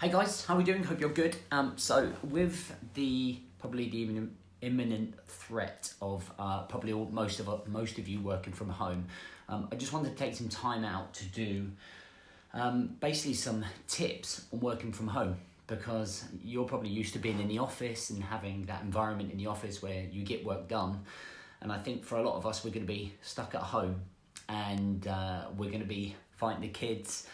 Hey guys, how are we doing? Hope you're good. So with probably the imminent threat of most of you working from home, I just wanted to take some time out to do basically some tips on working from home, because you're probably used to being in the office and having that environment in the office where you get work done, and I think for a lot of us we're going to be stuck at home, and we're going to be fighting the kids,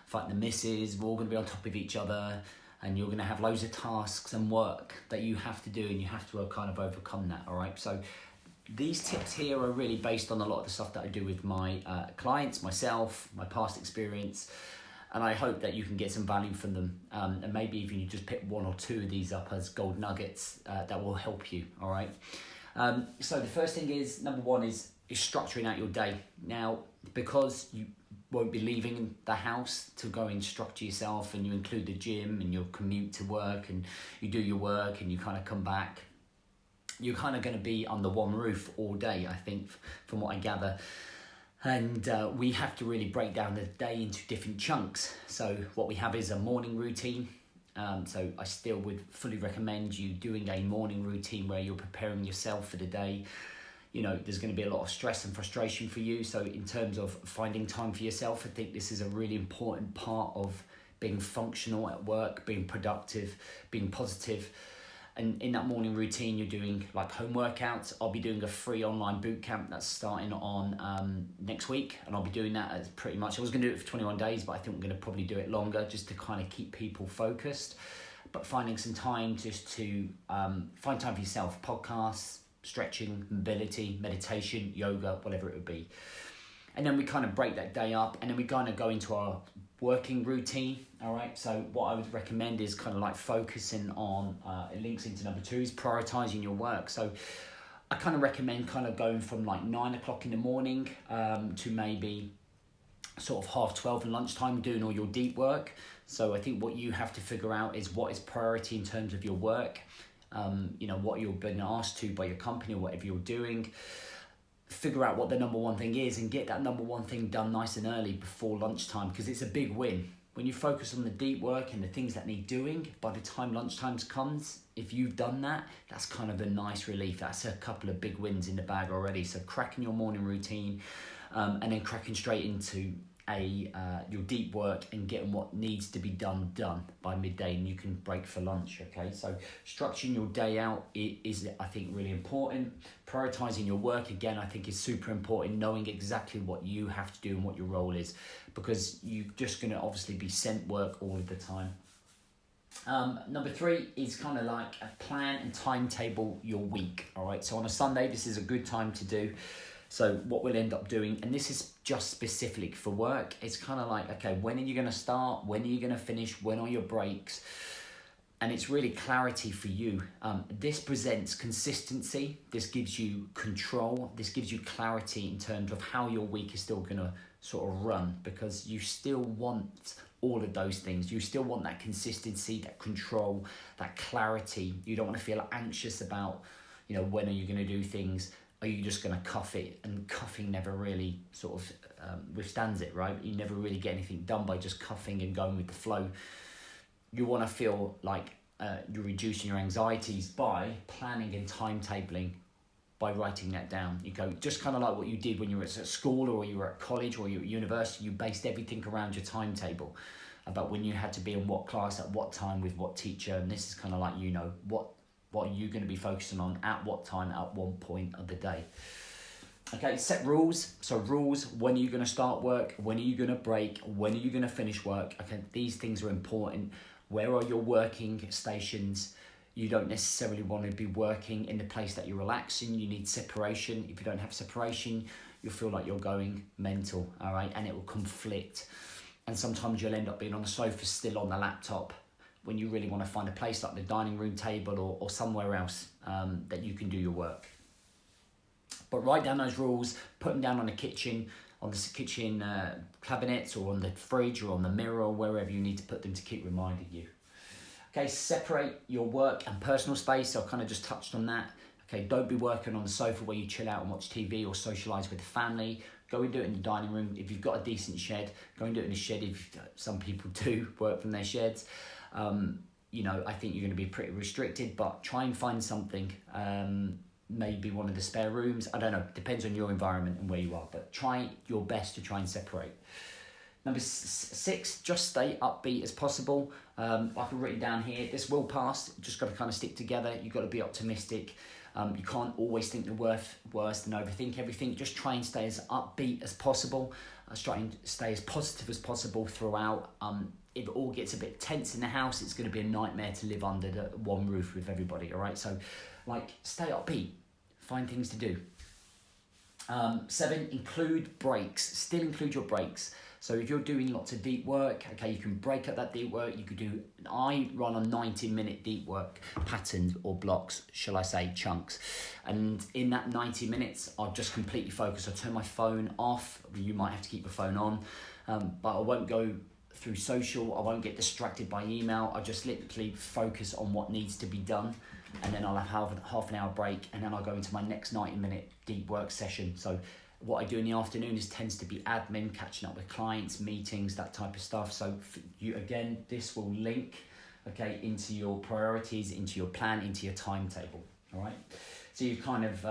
fighting the missus. We're all going to be on top of each other, and you're going to have loads of tasks and work that you have to do, and you have to kind of overcome that. All right, so these tips here are really based on a lot of the stuff that I do with my clients, myself, my past experience, and I hope that you can get some value from them, and maybe even you just pick one or two of these up as gold nuggets that will help you. All right, so the first thing is, number one is structuring out your day. Now, because you won't be leaving the house to go and structure yourself, and you include the gym and your commute to work, and you do your work and you kind of come back, you're kind of going to be under one roof all day, I think, from what I gather. And we have to really break down the day into different chunks. So what we have is a morning routine. So I still would fully recommend you doing a morning routine where you're preparing yourself for the day. You know, there's going to be a lot of stress and frustration for you. So in terms of finding time for yourself, I think this is a really important part of being functional at work, being productive, being positive. And in that morning routine, you're doing like home workouts. I'll be doing a free online boot camp that's starting on next week. And I'll be doing that as pretty much, I was going to do it for 21 days, but I think I'm going to probably do it longer just to kind of keep people focused. But finding some time just to find time for yourself, podcasts, stretching, mobility, meditation, yoga, whatever it would be. And then we kind of break that day up, and then we kind of go into our working routine. All right, so what I would recommend is kind of like focusing on, it links into number two, is prioritizing your work. So I kind of recommend kind of going from like 9 o'clock in the morning to maybe sort of 12:30 and lunchtime, doing all your deep work. So I think what you have to figure out is what is priority in terms of your work. You know, what you've been asked to by your company or whatever you're doing. Figure out what the number one thing is and get that number one thing done nice and early before lunchtime, because it's a big win. When you focus on the deep work and the things that need doing, by the time lunchtime comes, if you've done that, that's kind of a nice relief. That's a couple of big wins in the bag already. So cracking your morning routine and then cracking straight into your deep work and getting what needs to be done by midday, and you can break for lunch. Okay, so structuring your day out is I think really important. Prioritizing your work, again, I think is super important, knowing exactly what you have to do and what your role is, because you're just going to obviously be sent work all of the time. Number three is kind of like a plan and timetable your week. All right, so on a Sunday, this is a good time to do. So what we'll end up doing, and this is just specific for work, it's kind of like, okay, when are you going to start? When are you going to finish? When are your breaks? And it's really clarity for you. This presents consistency. This gives you control. This gives you clarity in terms of how your week is still going to sort of run, because you still want all of those things. You still want that consistency, that control, that clarity. You don't want to feel anxious about, you know, when are you going to do things? Are you just going to cuff it? And cuffing never really sort of withstands it, right? You never really get anything done by just cuffing and going with the flow. You want to feel like you're reducing your anxieties by planning and timetabling, by writing that down. You go just kind of like what you did when you were at school, or you were at college, or you were at university. You based everything around your timetable, about when you had to be in what class at what time with what teacher. And this is kind of like, you know, what are you going to be focusing on at what time at one point of the day. Okay, set rules. So rules, when are you going to start work? When are you going to break? When are you going to finish work? Okay, these things are important. Where are your working stations? You don't necessarily want to be working in the place that you're relaxing. You need separation. If you don't have separation, you'll feel like you're going mental, all right? And it will conflict. And sometimes you'll end up being on the sofa still on the laptop, when you really want to find a place like the dining room table or somewhere else that you can do your work. But write down those rules, put them down on the kitchen cabinets, or on the fridge, or on the mirror, or wherever you need to put them to keep reminding you. Okay, separate your work and personal space. So I kind of just touched on that. Okay, don't be working on the sofa where you chill out and watch TV or socialise with the family. Go and do it in the dining room. If you've got a decent shed, go and do it in the shed. Some people do work from their sheds. you know, I think you're going to be pretty restricted, but try and find something, maybe one of the spare rooms. I don't know, depends on your environment and where you are, but try your best to try and separate. Number 6, just stay upbeat as possible. Like I've written down here, this will pass. Just got to kind of stick together. You've got to be optimistic. You can't always think the worst and overthink everything. Just try and stay as upbeat as possible. Try and stay as positive as possible throughout. If it all gets a bit tense in the house, it's going to be a nightmare to live under one roof with everybody, all right? So, like, stay upbeat. Find things to do. 7, include breaks. Still include your breaks. So if you're doing lots of deep work, okay, you can break up that deep work. You could do, I run on 90-minute deep work patterns or blocks, shall I say, chunks. And in that 90 minutes, I'll just completely focus. I'll turn my phone off. You might have to keep the phone on, but I won't go through social. I won't get distracted by email. I just literally focus on what needs to be done. And then I'll have half an hour break, and then I'll go into my next 90-minute deep work session. So what I do in the afternoon tends to be admin, catching up with clients, meetings, that type of stuff. So you, again, this will link, okay, into your priorities, into your plan, into your timetable, all right? So you're kind of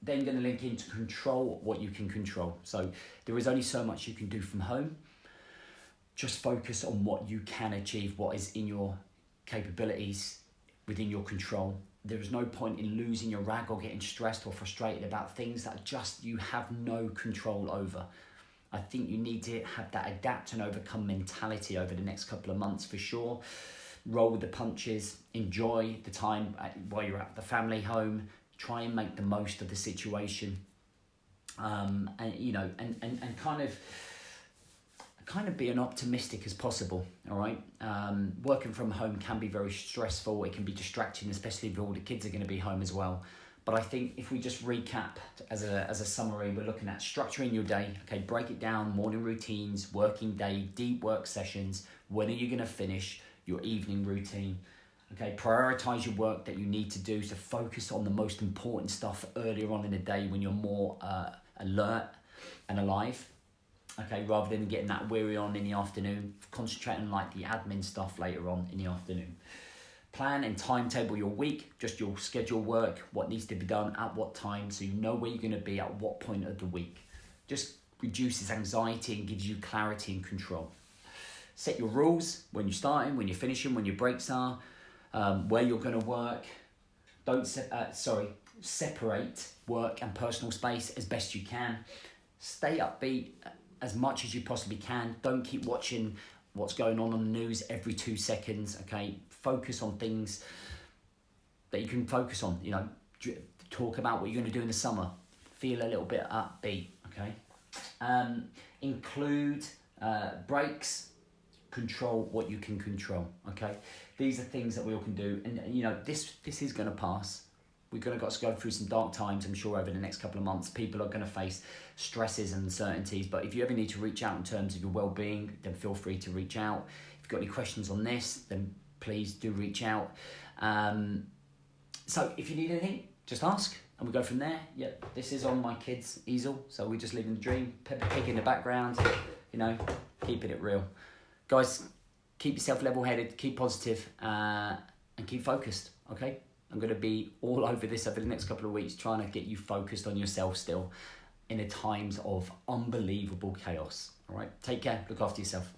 then going to link into control what you can control. So there is only so much you can do from home. Just focus on what you can achieve, what is in your capabilities, within your control. There is no point in losing your rag or getting stressed or frustrated about things that just you have no control over. I think you need to have that adapt and overcome mentality over the next couple of months for sure. Roll with the punches, enjoy the time while you're at the family home, try and make the most of the situation. And you know, and kind of be as optimistic as possible, all right? Working from home can be very stressful. It can be distracting, especially if all the kids are going to be home as well. But I think if we just recap as a summary, we're looking at structuring your day. Okay, break it down, morning routines, working day, deep work sessions. When are you going to finish your evening routine? Okay, prioritize your work that you need to do. So focus on the most important stuff earlier on in the day when you're more alert and alive. Okay, rather than getting that weary on in the afternoon, concentrate on like the admin stuff later on in the afternoon. Plan and timetable your week, just your schedule work, what needs to be done at what time, so you know where you're going to be at what point of the week. Just reduces anxiety and gives you clarity and control. Set your rules when you're starting, when you're finishing, when your breaks are, where you're going to work. Separate work and personal space as best you can. Stay upbeat as much as you possibly can. Don't keep watching what's going on the news every 2 seconds, okay? Focus on things that you can focus on, you know, talk about what you're going to do in the summer. Feel a little bit upbeat, okay? Include breaks, control what you can control, okay? These are things that we all can do, and you know, this is going to pass. We're going to got to go through some dark times, I'm sure, over the next couple of months. People are going to face stresses and uncertainties, but if you ever need to reach out in terms of your well-being, then feel free to reach out. If you've got any questions on this, then please do reach out. So if you need anything, just ask, and we go from there. Yeah, this is on my kids' easel, so we're just living the dream. Peppa Pig in the background, you know, keeping it real. Guys, keep yourself level-headed, keep positive, and keep focused, okay? I'm going to be all over this over the next couple of weeks, trying to get you focused on yourself still in the times of unbelievable chaos. All right, take care, look after yourself.